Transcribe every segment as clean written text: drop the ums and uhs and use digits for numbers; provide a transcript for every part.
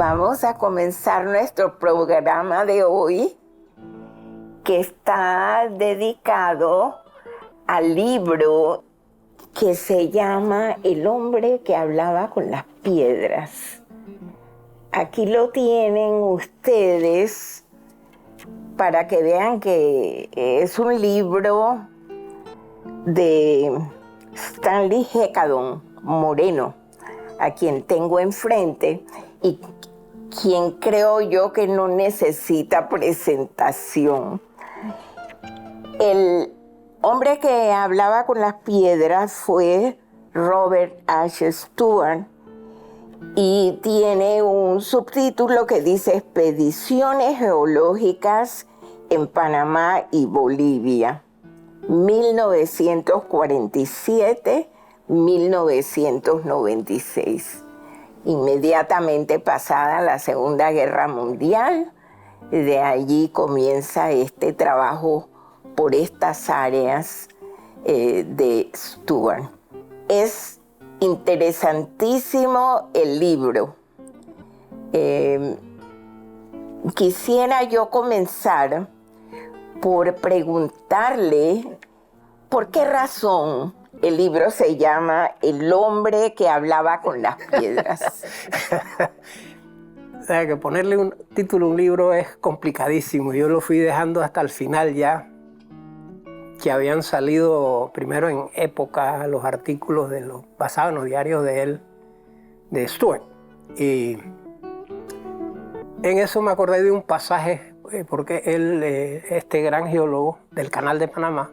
Vamos a comenzar nuestro programa de hoy, que está dedicado al libro que se llama El hombre que hablaba con las piedras. Aquí lo tienen ustedes para que vean que es un libro de Stanley Hecadon Moreno, a quien tengo enfrente y quien creo yo que no necesita presentación. El hombre que hablaba con las piedras fue Robert H. Stewart y tiene un subtítulo que dice Expediciones geológicas en Panamá y Bolivia, 1947-1996. Inmediatamente pasada la Segunda Guerra Mundial, de allí comienza este trabajo por estas áreas de Stewart. Es interesantísimo el libro. Quisiera yo comenzar por preguntarle por qué razón el libro se llama El hombre que hablaba con las piedras. O sea, que ponerle un título a un libro es complicadísimo. Yo lo fui dejando hasta el final ya, que habían salido primero en Época los artículos basados en los diarios de él, de Stewart. Y en eso me acordé de un pasaje, porque él, este gran geólogo del Canal de Panamá,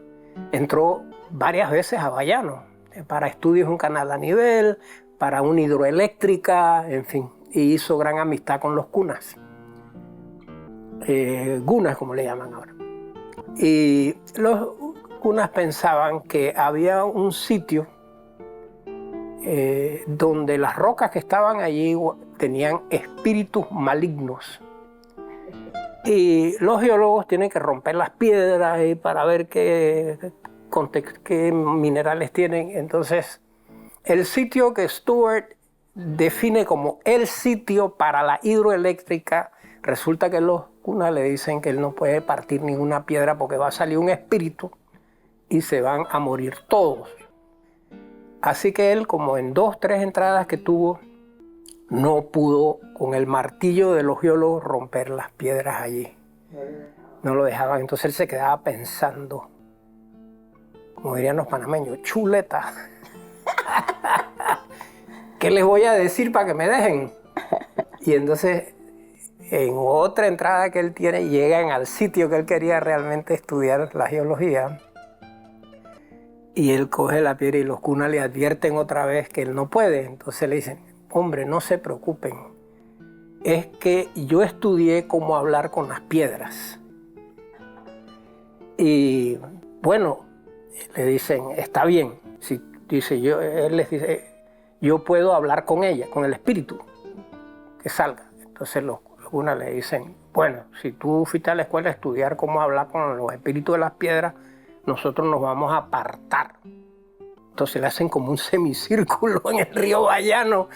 entró varias veces a Bayano para estudios de un canal a nivel, para una hidroeléctrica, en fin, y hizo gran amistad con los cunas. Gunas, como le llaman ahora. Y los cunas pensaban que había un sitio donde las rocas que estaban allí tenían espíritus malignos. Y los geólogos tienen que romper las piedras para ver qué minerales tienen. Entonces, el sitio que Stewart define como el sitio para la hidroeléctrica, resulta que los cunas le dicen que él no puede partir ninguna piedra porque va a salir un espíritu y se van a morir todos. Así que él, como en 2 o 3 entradas que tuvo, no pudo con el martillo de los geólogos romper las piedras allí. No lo dejaban. Entonces él se quedaba pensando, como dirían los panameños, chuleta. ¿Qué les voy a decir para que me dejen? Y entonces, en otra entrada que él tiene, llegan al sitio que él quería realmente estudiar la geología. Y él coge la piedra y los cunas le advierten otra vez que él no puede. Entonces le dicen, hombre, no se preocupen. Es que yo estudié cómo hablar con las piedras. Y bueno, le dicen, está bien. Si, él les dice, yo puedo hablar con ella, con el espíritu, que salga. Entonces los cunas le dicen, bueno, si tú fuiste a la escuela a estudiar cómo hablar con los espíritus de las piedras, nosotros nos vamos a apartar. Entonces le hacen como un semicírculo en el río Bayano.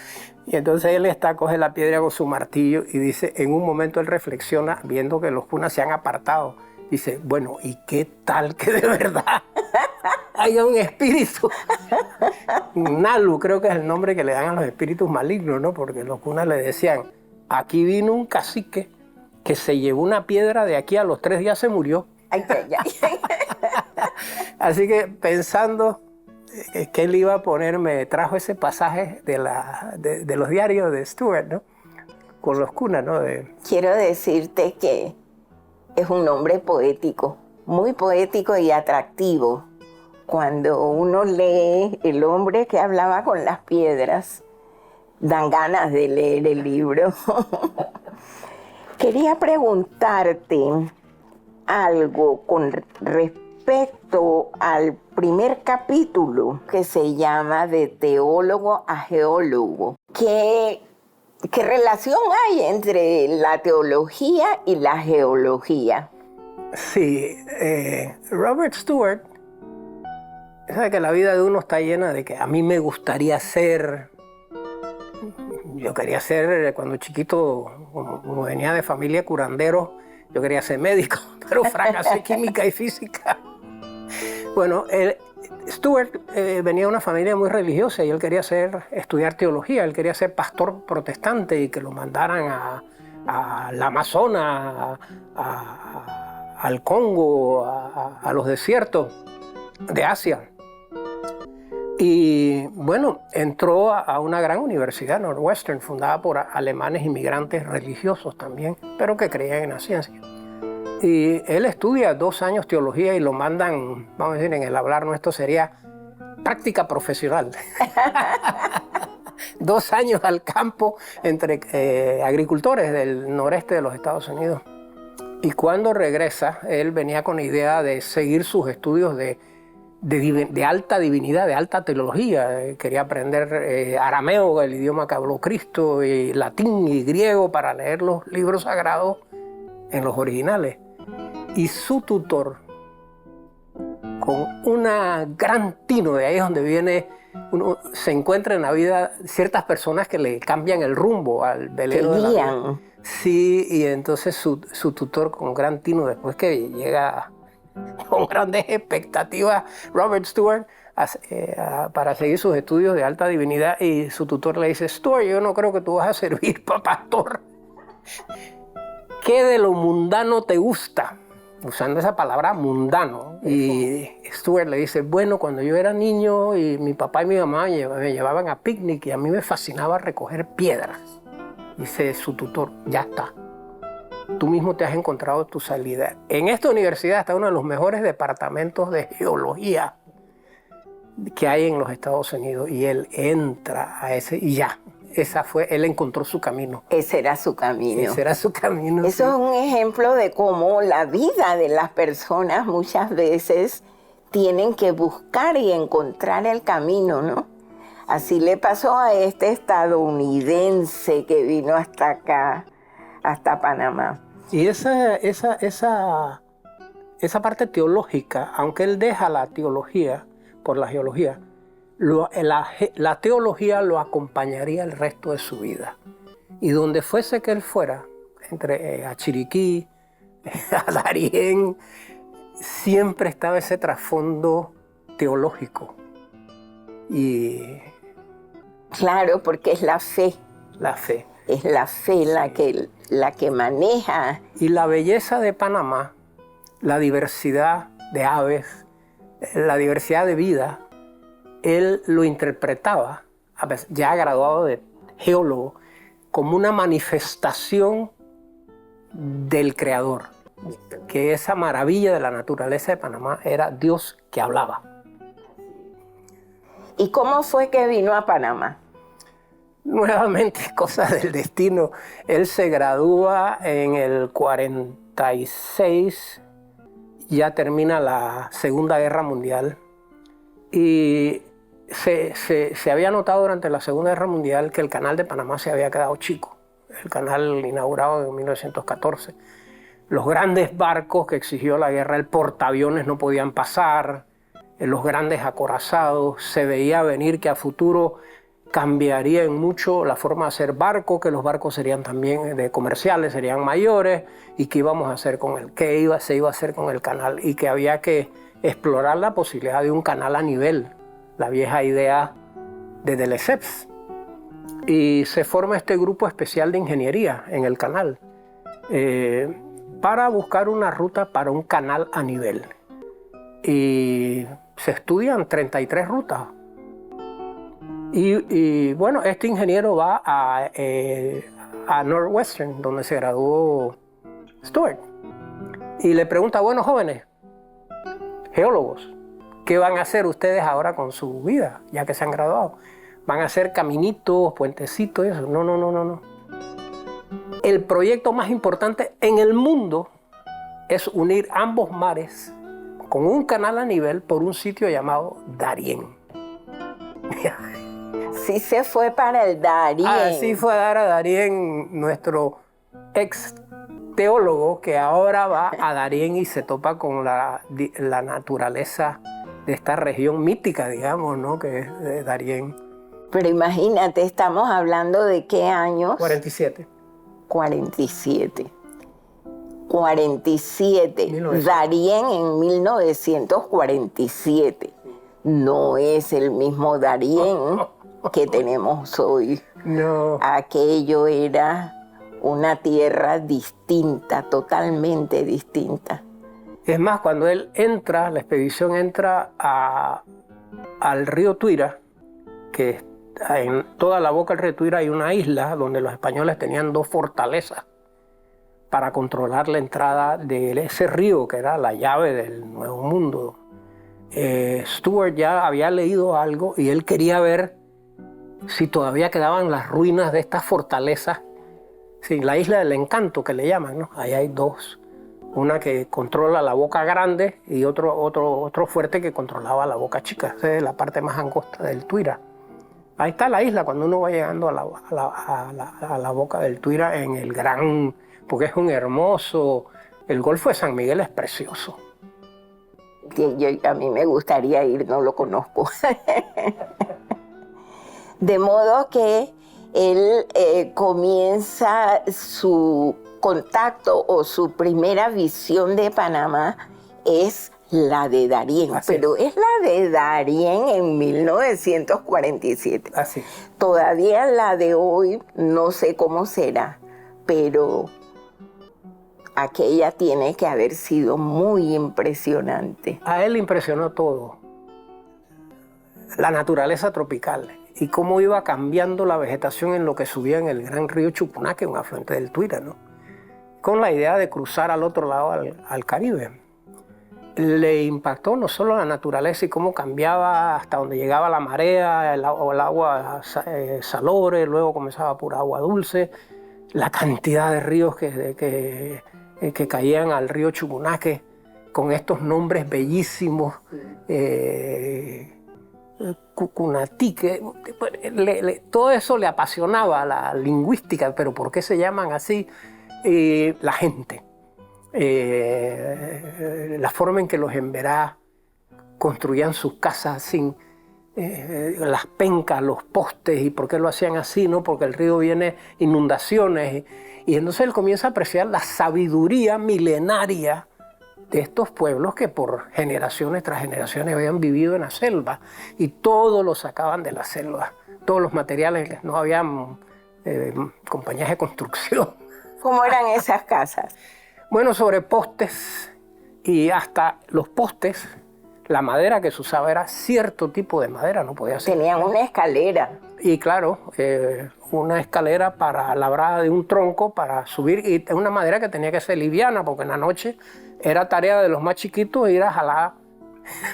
Y entonces él coge la piedra con su martillo y dice, en un momento él reflexiona, viendo que los cunas se han apartado. Dice, bueno, ¿y qué tal que de verdad haya un espíritu? Nalu, creo que es el nombre que le dan a los espíritus malignos, ¿no? Porque los cunas le decían, aquí vino un cacique que se llevó una piedra de aquí a los 3 días se murió. Ay, ay, ay. Así que pensando que él iba a poner, me trajo ese pasaje de los diarios de Stewart, ¿no? Con los cunas, ¿no? Quiero decirte que es un nombre poético, muy poético y atractivo. Cuando uno lee El hombre que hablaba con las piedras, dan ganas de leer el libro. Quería preguntarte algo con respecto al primer capítulo que se llama De teólogo a geólogo. ¿Qué relación hay entre la teología y la geología? Sí, Robert Stewart, sabe que la vida de uno está llena de que a mí me gustaría ser, yo quería ser, cuando chiquito, como venía de familia curandero, yo quería ser médico, pero fracasé química y física. Bueno, Stuart venía de una familia muy religiosa y él quería estudiar teología, él quería ser pastor protestante y que lo mandaran al Amazonas, al Congo, a los desiertos de Asia. Y bueno, entró a una gran universidad, Northwestern, fundada por alemanes inmigrantes religiosos también, pero que creían en la ciencia. Y él estudia 2 años teología y lo mandan, vamos a decir, en el hablar nuestro sería práctica profesional. 2 años al campo entre agricultores del noreste de los Estados Unidos. Y cuando regresa, él venía con la idea de seguir sus estudios de alta divinidad, de alta teología. Quería aprender arameo, el idioma que habló Cristo, y latín y griego para leer los libros sagrados en los originales. Y su tutor, con una gran tino, de ahí es donde viene, uno se encuentra en la vida ciertas personas que le cambian el rumbo al velero de la vida. Sí, y entonces su tutor con gran tino, después que llega con grandes expectativas, Robert Stewart, para seguir sus estudios de alta divinidad, y su tutor le dice: Stewart, yo no creo que tú vas a servir para pastor. ¿Qué de lo mundano te gusta? Usando esa palabra mundano. Y Stewart le dice: bueno, cuando yo era niño y mi papá y mi mamá me llevaban a picnic y a mí me fascinaba recoger piedras. Dice su tutor: ya está. Tú mismo te has encontrado tu salida. En esta universidad está uno de los mejores departamentos de geología que hay en los Estados Unidos. Y él entra a ese y ya. Él encontró su camino. Ese era su camino. Ese era su camino. Eso es un ejemplo de cómo la vida de las personas muchas veces tienen que buscar y encontrar el camino, ¿no? Así le pasó a este estadounidense que vino hasta acá, hasta Panamá. Y esa parte teológica, aunque él deja la teología por la geología, la teología lo acompañaría el resto de su vida. Y donde fuese que él fuera, entre a Chiriquí, a Darién, siempre estaba ese trasfondo teológico. Y claro, porque es la fe. La fe. Es la fe la que maneja. Y la belleza de Panamá, la diversidad de aves, la diversidad de vida, él lo interpretaba, ya graduado de geólogo, como una manifestación del Creador. Que esa maravilla de la naturaleza de Panamá era Dios que hablaba. ¿Y cómo fue que vino a Panamá? Nuevamente, cosas del destino. Él se gradúa en el 46, ya termina la Segunda Guerra Mundial. Y se había notado durante la Segunda Guerra Mundial que el canal de Panamá se había quedado chico. El canal inaugurado en 1914. Los grandes barcos que exigió la guerra, el portaaviones, no podían pasar. Los grandes acorazados. Se veía venir que a futuro cambiaría en mucho la forma de hacer barco, que los barcos serían también de comerciales, serían mayores, y qué íbamos a hacer con se iba a hacer con el canal, y que había que explorar la posibilidad de un canal a nivel, la vieja idea de Lesseps. Y se forma este grupo especial de ingeniería en el canal para buscar una ruta para un canal a nivel. Y se estudian 33 rutas. Y bueno, este ingeniero va a Northwestern, donde se graduó Stewart. Y le pregunta: bueno, jóvenes, geólogos, ¿qué van a hacer ustedes ahora con su vida, ya que se han graduado? ¿Van a hacer caminitos, puentecitos y eso? No. El proyecto más importante en el mundo es unir ambos mares con un canal a nivel por un sitio llamado Darién. Sí se fue para el Darién. Así fue a dar a Darién nuestro ex teólogo, que ahora va a Darién y se topa con la naturaleza de esta región mítica, digamos, ¿no? Que es de Darién. Pero imagínate, estamos hablando de qué años. 47. 47. 47. 1900. Darien en 1947. No es el mismo Darien que tenemos hoy. No. Aquello era una tierra distinta, totalmente distinta. Es más, cuando él entra, la expedición entra al río Tuira, que en toda la boca del río Tuira hay una isla donde los españoles tenían 2 fortalezas para controlar la entrada de ese río, que era la llave del Nuevo Mundo. Stuart ya había leído algo y él quería ver si todavía quedaban las ruinas de estas fortalezas. Sí, la isla del encanto, que le llaman, ¿no? Ahí hay 2. Una que controla la boca grande y otro fuerte que controlaba la boca chica. Esa es la parte más angosta del Tuira. Ahí está la isla cuando uno va llegando a la boca del Tuira en el gran... Porque es un hermoso... El Golfo de San Miguel es precioso. A mí me gustaría ir, no lo conozco. De modo que él comienza su contacto o su primera visión de Panamá es la de Darien, pero es la de Darien en 1947. Así. Todavía la de hoy no sé cómo será, pero aquella tiene que haber sido muy impresionante. A él le impresionó todo. La naturaleza tropical y cómo iba cambiando la vegetación en lo que subía en el gran río Chupunaque, un afluente del Tuira, ¿no? Con la idea de cruzar al otro lado al Caribe. Le impactó no solo la naturaleza y cómo cambiaba hasta donde llegaba la marea, el agua salobre, luego comenzaba pura agua dulce, la cantidad de ríos que caían al río Chupunaque con estos nombres bellísimos, Cucunatique, todo eso le apasionaba, la lingüística, pero ¿por qué se llaman así? La gente, la forma en que los emberá construían sus casas sin las pencas, los postes, y por qué lo hacían así, ¿no? Porque el río viene inundaciones, y entonces él comienza a apreciar la sabiduría milenaria de estos pueblos que por generaciones tras generaciones habían vivido en la selva, y todo lo sacaban de la selva, todos los materiales, no habían compañías de construcción. ¿Cómo eran esas casas? Bueno, sobre postes, y hasta los postes, la madera que se usaba era cierto tipo de madera, no podía ser. Tenían una escalera. Y claro, una escalera labrada de un tronco para subir, y una madera que tenía que ser liviana, porque en la noche era tarea de los más chiquitos ir a jalar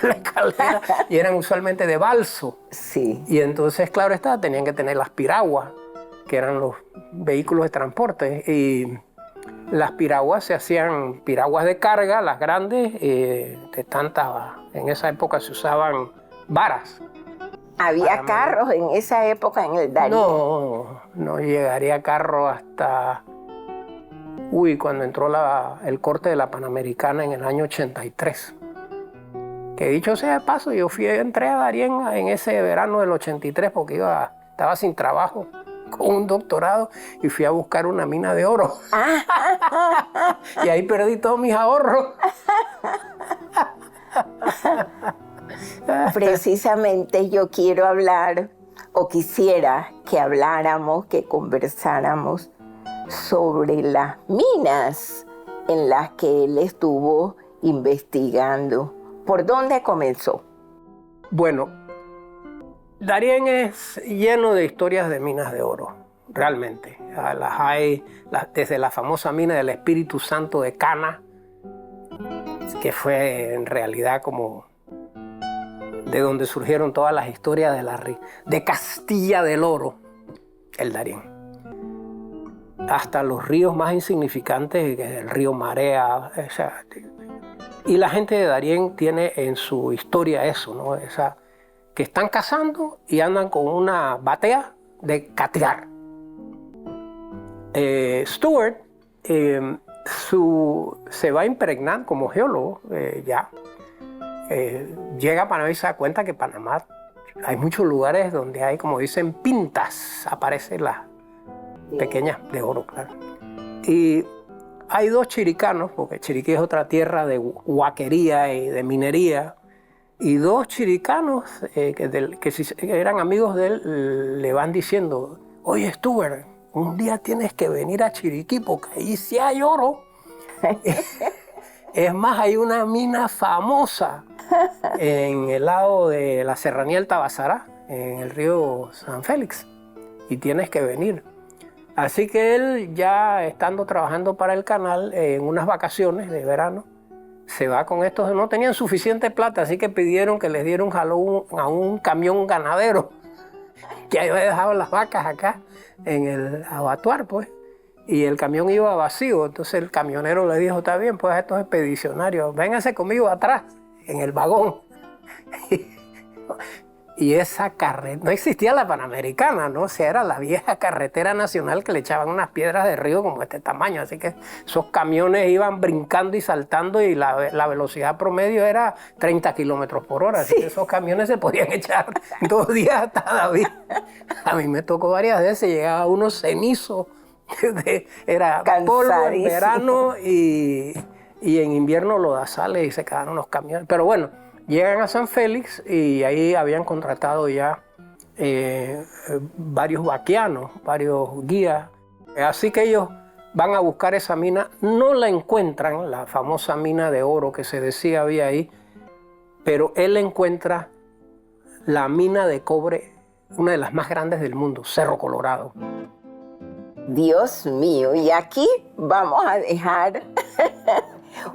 la escalera, y eran usualmente de balso. Sí. Y entonces, claro está, tenían que tener las piraguas, que eran los vehículos de transporte, y las piraguas se hacían piraguas de carga, las grandes, de tantas, en esa época se usaban varas. ¿Había carros en esa época en el Darien? No llegaría carro hasta, cuando entró el corte de la Panamericana en el año 83. Que dicho sea de paso, entré a Darien en ese verano del 83 porque estaba sin trabajo, con un doctorado, y fui a buscar una mina de oro. Y ahí perdí todos mis ahorros. Precisamente yo quiero hablar, o quisiera que habláramos, que conversáramos sobre las minas en las que él estuvo investigando. ¿Por dónde comenzó? Bueno, Darien es lleno de historias de minas de oro, realmente. Las hay desde la famosa mina del Espíritu Santo de Cana, que fue en realidad como de donde surgieron todas las historias de Castilla del Oro, el Darien. Hasta los ríos más insignificantes, el río Marea. Y la gente de Darien tiene en su historia eso, ¿no? Que están cazando y andan con una batea de catear. Stuart se va a impregnar como geólogo, llega a Panamá y se da cuenta que Panamá hay muchos lugares donde hay, como dicen, pintas, aparecen las pequeñas de oro, claro. Y hay dos chiricanos, porque Chiriquí es otra tierra de huaquería y de minería, y dos chiricanos que si eran amigos de él le van diciendo, oye Stuart, un día tienes que venir a Chiriquí porque ahí sí hay oro. Es más, hay una mina famosa en el lado de la serranía del Tabasará, en el río San Félix, y tienes que venir. Así que él, ya estando trabajando para el canal, en unas vacaciones de verano, se va con estos. No tenían suficiente plata, así que pidieron que les diera un jalón a un camión ganadero que había dejado las vacas acá en el abatuar, pues. Y el camión iba vacío, entonces el camionero le dijo, está bien, pues a estos expedicionarios, vénganse conmigo atrás, en el vagón. Y esa carretera, no existía la Panamericana, ¿no? O sea, era la vieja carretera nacional que le echaban unas piedras de río como este tamaño, así que esos camiones iban brincando y saltando y la velocidad promedio era 30 kilómetros por hora, así que esos camiones se podían echar 2 días hasta David. A mí me tocó varias veces, llegaba uno cenizo, era polvo en verano y en invierno lodazales y se quedaron los camiones, pero bueno. Llegan a San Félix y ahí habían contratado ya varios vaquianos, varios guías. Así que ellos van a buscar esa mina, no la encuentran, la famosa mina de oro que se decía había ahí, pero él encuentra la mina de cobre, una de las más grandes del mundo, Cerro Colorado. Dios mío, y aquí vamos a dejar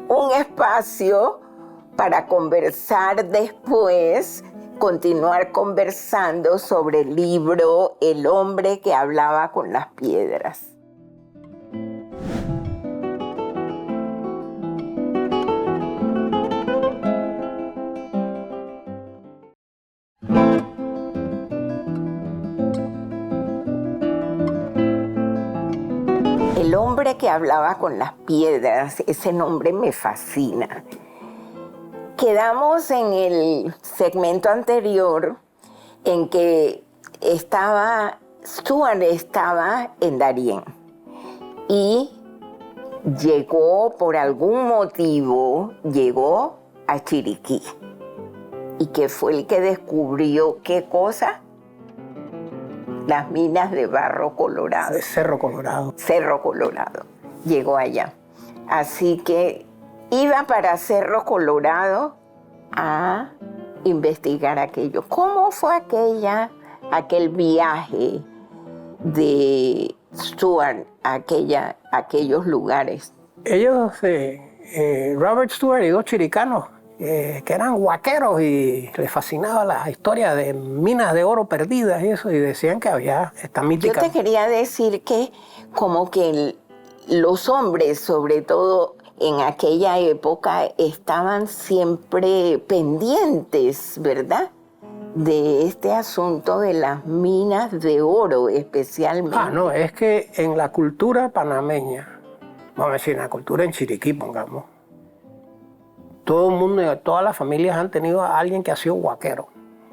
un espacio para conversar después, continuar conversando sobre el libro El hombre que hablaba con las piedras. El hombre que hablaba con las piedras, ese nombre me fascina. Quedamos en el segmento anterior en que Stuart estaba en Darién y llegó por algún motivo, llegó a Chiriquí. ¿Y que fue el que descubrió qué cosa? Las minas de barro colorado. De Cerro Colorado. Cerro Colorado. Llegó allá. Así que iba para Cerro Colorado a investigar aquello. ¿Cómo fue aquel viaje de Stuart a aquellos lugares? Ellos, Robert Stuart y dos chiricanos, que eran huaqueros y les fascinaba la historia de minas de oro perdidas y eso, y decían que había esta mítica. Yo te quería decir que como que los hombres, sobre todo en aquella época, estaban siempre pendientes, ¿verdad?, de este asunto de las minas de oro especialmente. No, es que en la cultura panameña, vamos a decir, en la cultura en Chiriquí, pongamos, todo el mundo, todas las familias han tenido a alguien que ha sido huaquero.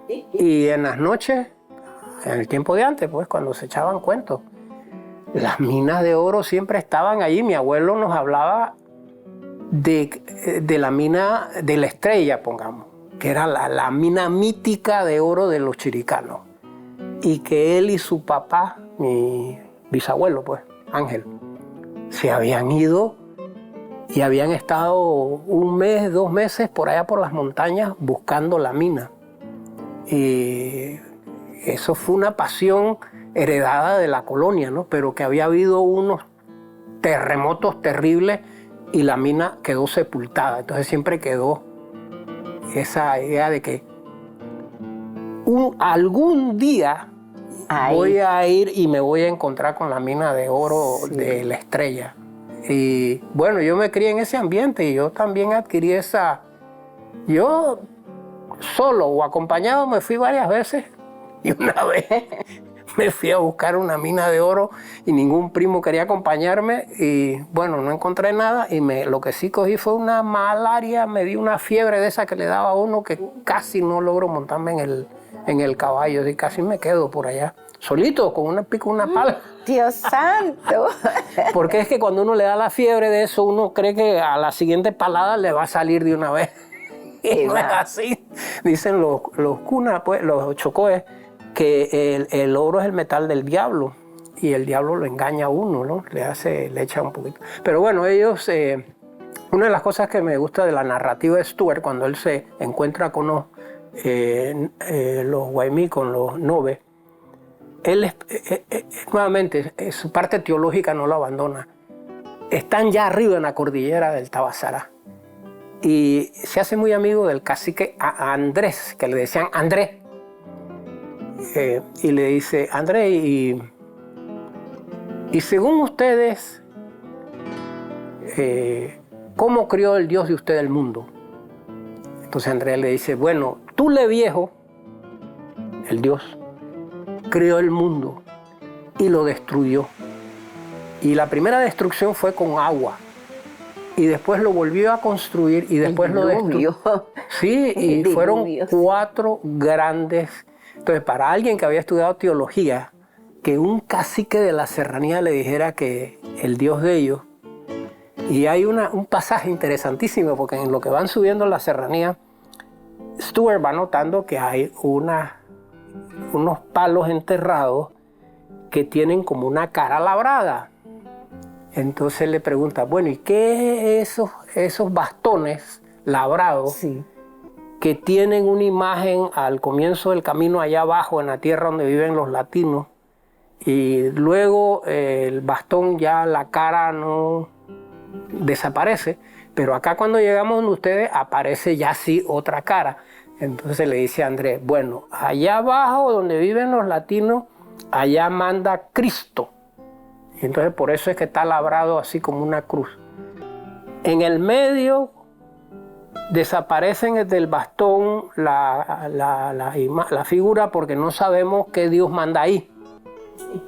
Y en las noches, en el tiempo de antes, pues, cuando se echaban cuentos, las minas de oro siempre estaban allí. Mi abuelo nos hablaba de la mina de la Estrella, pongamos, que era la mina mítica de oro de los chiricanos. Y que él y su papá, mi bisabuelo, pues, Ángel, se habían ido y habían estado 1 mes, 2 meses por allá por las montañas buscando la mina. Y eso fue una pasión heredada de la colonia, ¿no? Pero que había habido unos terremotos terribles y la mina quedó sepultada. Entonces siempre quedó esa idea de que algún día voy a ir y me voy a encontrar con la mina de oro de la Estrella. Y bueno, yo me crié en ese ambiente y yo también adquirí esa... Yo solo o acompañado me fui varias veces y una vez me fui a buscar una mina de oro y ningún primo quería acompañarme y bueno, no encontré nada y lo que sí cogí fue una malaria, me dio una fiebre de esa que le daba a uno que casi no logro montarme en en el caballo y casi me quedo por allá, solito, con una pico, una pala. Dios santo. Porque es que cuando uno le da la fiebre de eso, uno cree que a la siguiente palada le va a salir de una vez. Y no es así. Dicen los cunas, pues, los chocoes, que el oro es el metal del diablo. Y el diablo lo engaña a uno, ¿no? Le echa un poquito. Pero bueno, ellos... una de las cosas que me gusta de la narrativa de Stuart, cuando él se encuentra con los Waimí, con los Nove, él nuevamente, su parte teológica no lo abandona. Están ya arriba en la cordillera del Tabasará. Y se hace muy amigo del cacique Andrés, que le decían Andrés. Y le dice, Andrés, y según ustedes, ¿cómo crió el Dios de usted el mundo? Entonces Andrés le dice, bueno, Tule Viejo, el Dios, creó el mundo y lo destruyó. Y la primera destrucción fue con agua. Y después lo volvió a construir y después lo destruyó. Sí, y fueron 4 grandes. Entonces, para alguien que había estudiado teología, que un cacique de la serranía le dijera que el Dios de ellos. Y hay un pasaje interesantísimo, porque en lo que van subiendo la serranía, Stuart va notando que hay unos palos enterrados que tienen como una cara labrada. Entonces le pregunta, bueno, ¿y qué es esos bastones labrados que tienen una imagen al comienzo del camino allá abajo en la tierra donde viven los latinos? Y luego el bastón ya la cara no desaparece, pero acá cuando llegamos donde ustedes aparece ya sí otra cara. Entonces le dice a Andrés, bueno, allá abajo donde viven los latinos, allá manda Cristo. Y entonces por eso es que está labrado así como una cruz. En el medio desaparecen del bastón la figura, porque no sabemos qué Dios manda ahí.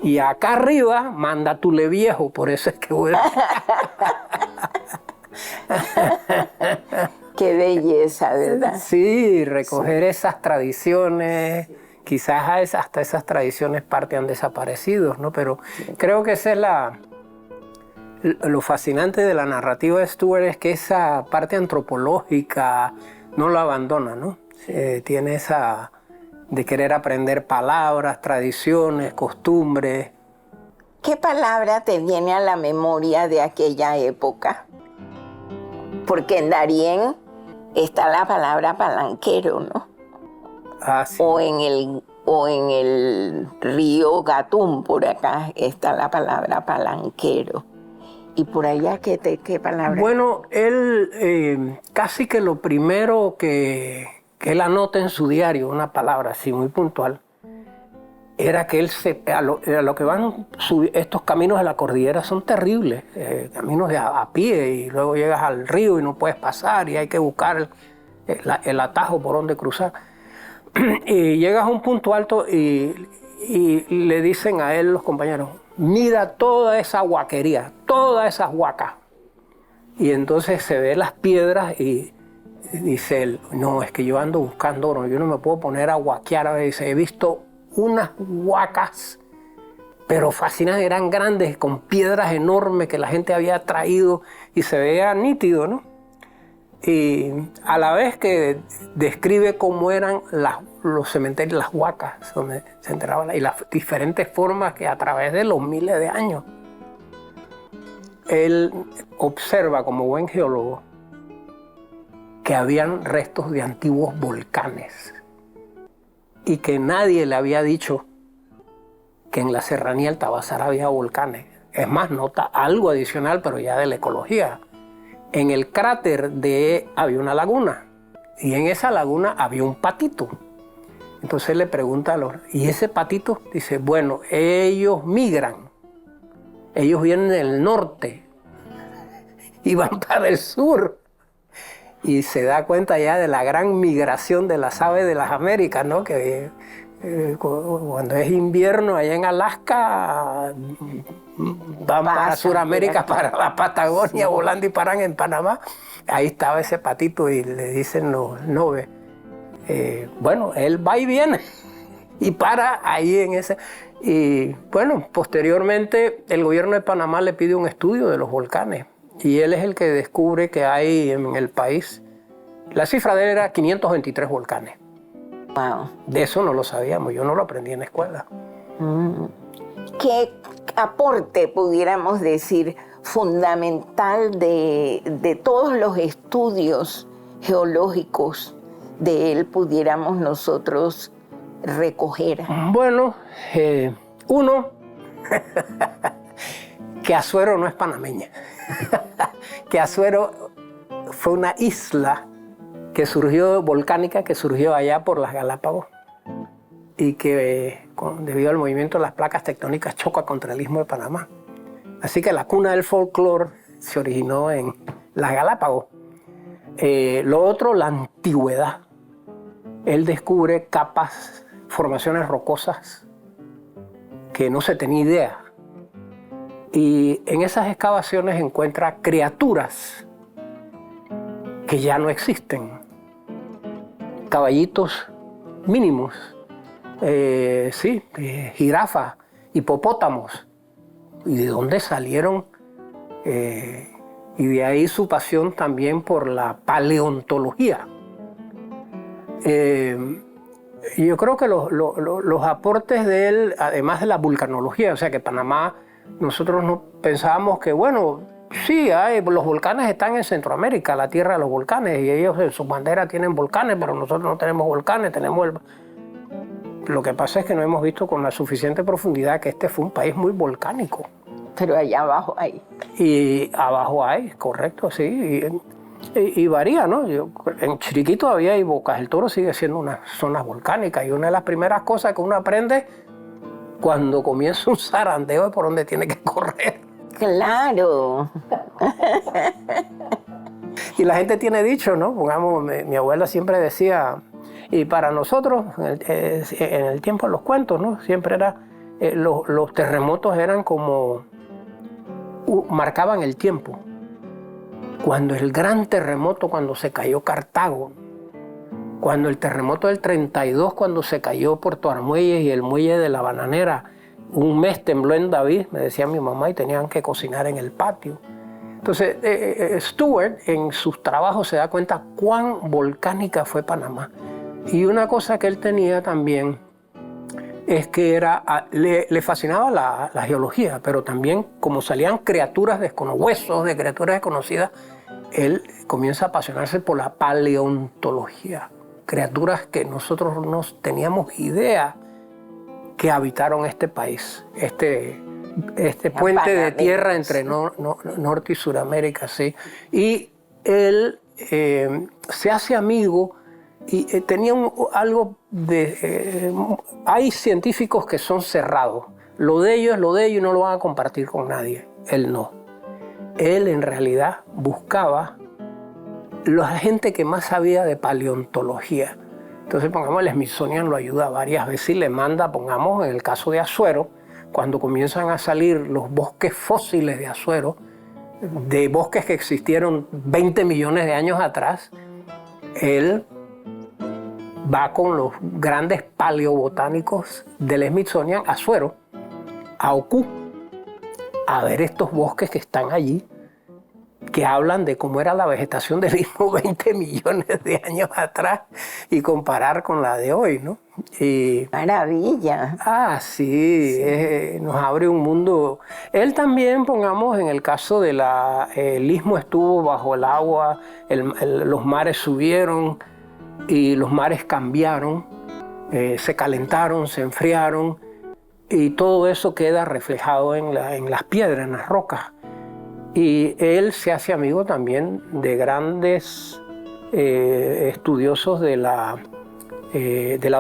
Y acá arriba manda Tule Viejo, por eso es que bueno. Qué belleza, ¿verdad? Sí, recoger esas tradiciones, quizás hasta esas tradiciones parte han desaparecido, ¿no? Pero creo que esa es lo fascinante de la narrativa de Stuart, es que esa parte antropológica no lo abandona, ¿no? Tiene esa de querer aprender palabras, tradiciones, costumbres. ¿Qué palabra te viene a la memoria de aquella época? Porque en Darién está la palabra palanquero, ¿no? Ah, sí. O en el río Gatún, por acá, está la palabra palanquero. ¿Y por allá qué palabra? Bueno, él casi que lo primero que él anota en su diario, una palabra así muy puntual, era que él a lo que van estos caminos de la cordillera son terribles, caminos a pie, y luego llegas al río y no puedes pasar y hay que buscar el atajo por donde cruzar. Y llegas a un punto alto y le dicen a él los compañeros, mira toda esa huaquería, todas esas huacas. Y entonces se ve las piedras y dice él, no, es que yo ando buscando oro, yo no me puedo poner a huaquear. Dice, he visto unas huacas, pero fascinantes, eran grandes, con piedras enormes que la gente había traído y se veía nítido, ¿no? Y a la vez que describe cómo eran los cementerios, las huacas, donde se enterraban, y las diferentes formas que a través de los miles de años, él observa como buen geólogo que habían restos de antiguos volcanes y que nadie le había dicho que en la serranía del Tabasará había volcanes. Es más, nota algo adicional, pero ya de la ecología. En el cráter había una laguna y en esa laguna había un patito. Entonces le pregunta ¿y ese patito? Dice, bueno, ellos migran. Ellos vienen del norte y van para el sur. Y se da cuenta ya de la gran migración de las aves de las Américas, ¿no? Que cuando es invierno allá en Alaska, van para Sudamérica, para la Patagonia, volando y paran en Panamá. Ahí estaba ese patito y le dicen los Nove, bueno, él va y viene. y para ahí en ese. Y bueno, posteriormente el gobierno de Panamá le pide un estudio de los volcanes y él es el que descubre que hay en el país, la cifra de él era 523 volcanes. Wow. De eso no lo sabíamos, yo no lo aprendí en la escuela. ¿Qué aporte, pudiéramos decir, fundamental de todos los estudios geológicos de él pudiéramos nosotros recoger? Bueno, uno, que Azuero no es panameña, que Azuero fue una isla que surgió, volcánica, que surgió allá por las Galápagos y que debido al movimiento de las placas tectónicas choca contra el Istmo de Panamá. Así que la cuna del folclore se originó en las Galápagos. Lo otro, la antigüedad. Él descubre capas, formaciones rocosas que no se tenía idea. Y en esas excavaciones encuentra criaturas que ya no existen. Caballitos mínimos, jirafas, hipopótamos. ¿Y de dónde salieron? Y de ahí su pasión también por la paleontología. Yo creo que los aportes de él, además de la vulcanología, o sea que Panamá, nosotros no pensábamos que, bueno, sí, los volcanes están en Centroamérica, la tierra de los volcanes, y ellos en su bandera tienen volcanes, pero nosotros no tenemos volcanes, Lo que pasa es que no hemos visto con la suficiente profundidad que este fue un país muy volcánico. Pero allá abajo hay. Y abajo hay, correcto, sí. Y varía, ¿no? En Chiriquí todavía hay Bocas del Toro, sigue siendo unas zonas volcánicas. Y una de las primeras cosas que uno aprende cuando comienza un zarandeo es por dónde tiene que correr. Claro. Y la gente tiene dicho, ¿no? Pongamos, mi abuela siempre decía, y para nosotros, en el tiempo de los cuentos, ¿no? Siempre era, los terremotos eran como, marcaban el tiempo. Cuando el gran terremoto, cuando se cayó Cartago, cuando el terremoto del 32, cuando se cayó Puerto Armuelles y el muelle de la Bananera, un mes tembló en David, me decía mi mamá, y tenían que cocinar en el patio. Entonces, Stewart en sus trabajos se da cuenta cuán volcánica fue Panamá. Y una cosa que él tenía también es que le fascinaba la geología, pero también como salían criaturas huesos de criaturas desconocidas, él comienza a apasionarse por la paleontología. Criaturas que nosotros no teníamos idea que habitaron este país, este puente de tierra entre Norte y Suramérica, sí. Y él se hace amigo y tenía algo de... hay científicos que son cerrados. Lo de ellos es lo de ellos y no lo van a compartir con nadie. Él no. Él en realidad buscaba la gente que más sabía de paleontología. Entonces, pongamos, el Smithsonian lo ayuda varias veces y le manda, pongamos, en el caso de Azuero, cuando comienzan a salir los bosques fósiles de Azuero, de bosques que existieron 20 millones de años atrás, él va con los grandes paleobotánicos del Smithsonian a Azuero, a Oku, a ver estos bosques que están allí, que hablan de cómo era la vegetación del mismo 20 millones de años atrás y comparar con la de hoy, ¿no? Y, maravilla. Sí. Nos abre un mundo. Él también, pongamos, en el caso de el istmo estuvo bajo el agua, los mares subieron y los mares cambiaron, se calentaron, se enfriaron y todo eso queda reflejado en las piedras, en las rocas. Y él se hace amigo también de grandes estudiosos de la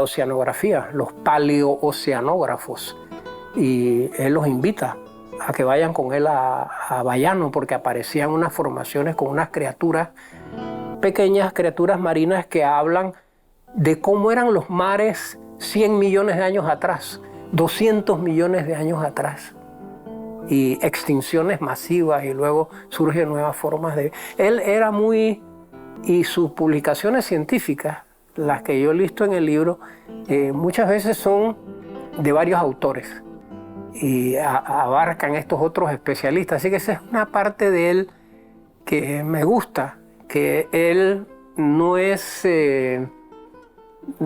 oceanografía, los paleooceanógrafos. Y él los invita a que vayan con él a Bayano, porque aparecían unas formaciones con unas criaturas, pequeñas criaturas marinas que hablan de cómo eran los mares 100 millones de años atrás, 200 millones de años atrás. Y extinciones masivas y luego surgen nuevas formas de... Él era muy... y sus publicaciones científicas las que yo listo en el libro, muchas veces son de varios autores y abarcan estos otros especialistas. Así que esa es una parte de él que me gusta, que él no es de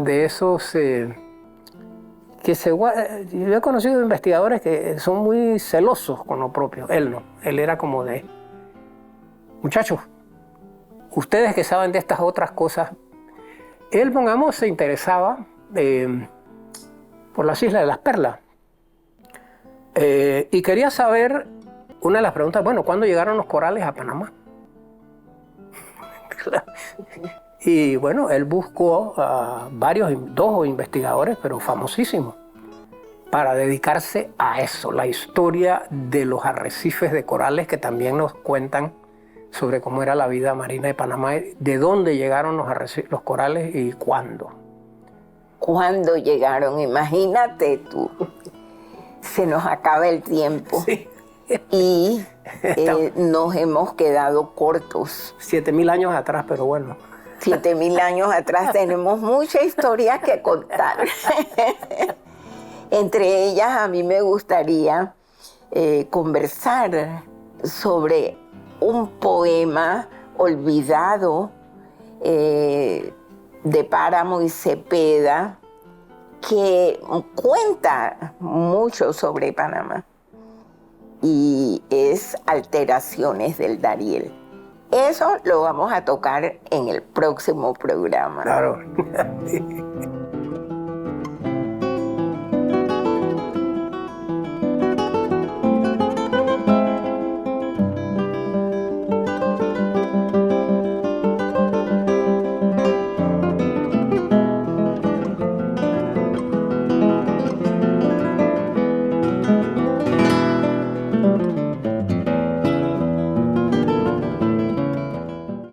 esos que yo he conocido investigadores que son muy celosos con lo propio. Él no, él era como de, muchachos, ustedes que saben de estas otras cosas. Él, pongamos, se interesaba por las Islas de las Perlas y quería saber, una de las preguntas, bueno, ¿cuándo llegaron los corales a Panamá? Y bueno, él buscó a dos investigadores, pero famosísimos, para dedicarse a eso, la historia de los arrecifes de corales, que también nos cuentan sobre cómo era la vida marina de Panamá, de dónde llegaron los corales y cuándo. ¿Cuándo llegaron? Imagínate tú. Se nos acaba el tiempo. Sí. Y nos hemos quedado cortos. 7.000 años atrás, pero bueno. 7.000 años atrás tenemos muchas historias que contar. Entre ellas, a mí me gustaría conversar sobre un poema olvidado de Páramo y Cepeda que cuenta mucho sobre Panamá, y es Alteraciones del Dariel. Eso lo vamos a tocar en el próximo programa. Claro.